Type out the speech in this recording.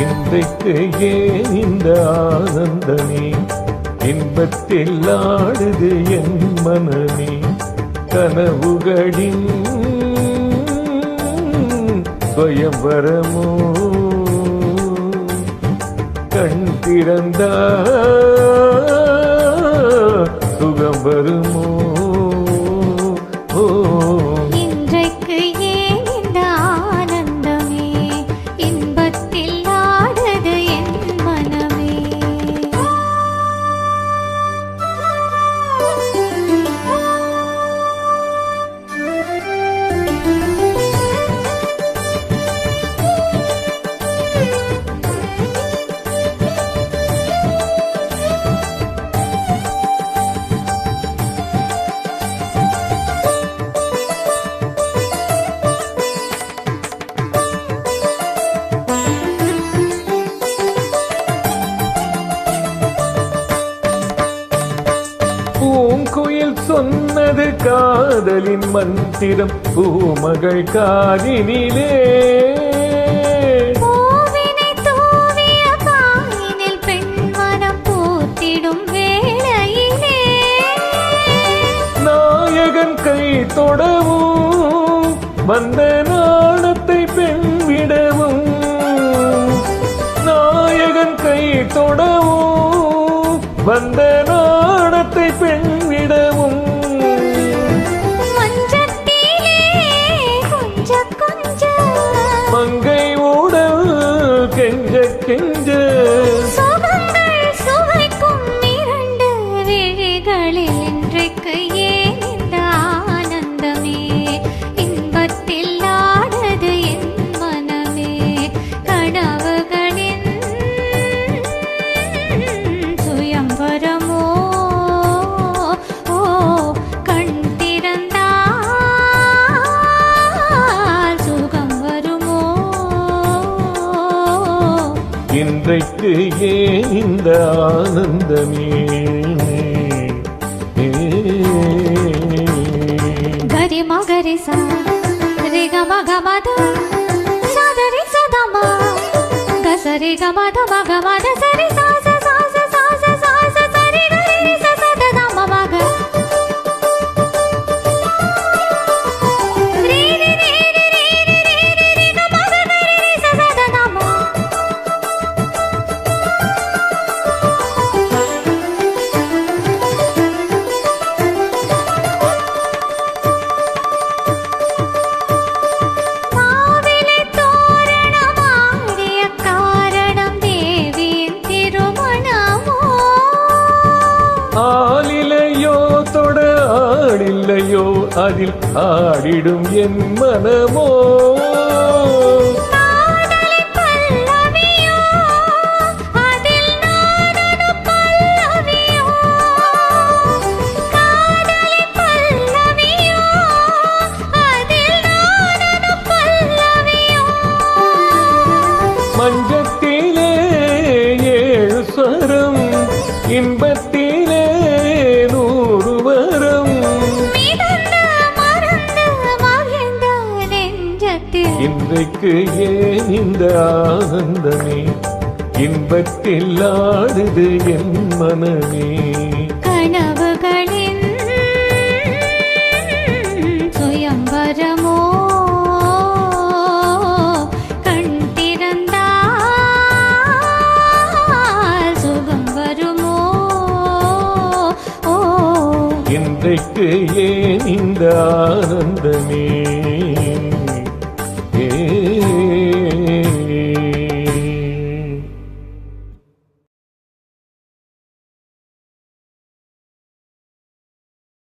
இன்றைக்கு ஏன் இந்த ஆனந்தமே, இன்பத்தில் ஆடுது என் மனமே. கனவுகளின் ஸ்வயம்பரமோ, கண் திறந்தா சுகம் வருமோ. இன்றைக்கு ஏன் இந்த ஆனந்தமே, இன்பத்தில் ஆடுது என் மனமே. பூங்குயில் சொன்னது காதலின் மந்திரம் பூமகள் காதினிலே. பூவினை தூவிய பாயினில் பெண்மனம் பூத்திடும் வேளையிலே, நாயகன் கை தொடவும் வந்த நாணத்தை பெண் விடவும். நாயகன் கை தொடவும் வந்த நாணத்தை பெண் விடவும். மஞ்சத்திலே கொஞ்ச கொஞ்ச மங்கை ஊடல் கெஞ்ச கெஞ்ச, சுகங்கள் சுவைக்கும் இரண்டு விழிகளில் இன்றைக்கு ஏன் இந்த ஆனந்தமே, இன்பத்தில் ஆடுது என் மனமே. கனவுகளின் சுயம்பரமோ, கண் திறந்தால் சுகம் வருமோ. இன்றைக்கு ஏன் இந்த ஆனந்தமே. கரி மகரி சா ரி க ம க ம த சா த ரி ச த ம க ச ரி க ம த ம க ம த ச ரி சா ச சா ச சா ச சா ச ச ரி க ரி ரி ச ச த த ம ம க ரி ரி ரி ரி ரி ரி ரி ரி க ம க க ரி ரி ச ச த த ம. மாவிலை தோரணமாடிய காரணம் தேவியின் திருமணமோ. ஆளிலையோ தொட ஆடில்லையோ அதில் ஆடிடும் என் மனமோ. காதலின் பல்லவியோ, அதில் நானொரு பல்லவியோ. காதலின் பல்லவியோ, அதில் நானொரு பல்லவியோ. மஞ்சத்திலே ஏழு ஸ்வரம், இன்பத்திலே 100 வரம். மிதந்து மறந்து மகிழ்ந்த நெஞ்சத்தில் இன்றைக்கு ஏன் இந்த ஆனந்தமே, இன்பத்தில் ஆடுது என் மனமே. கனவுகளின் சுயம்பரமோ, கண் திறந்தால் சுகம் வருமோ. இன்றைக்கு ஏன் இந்த ஆனந்தமே.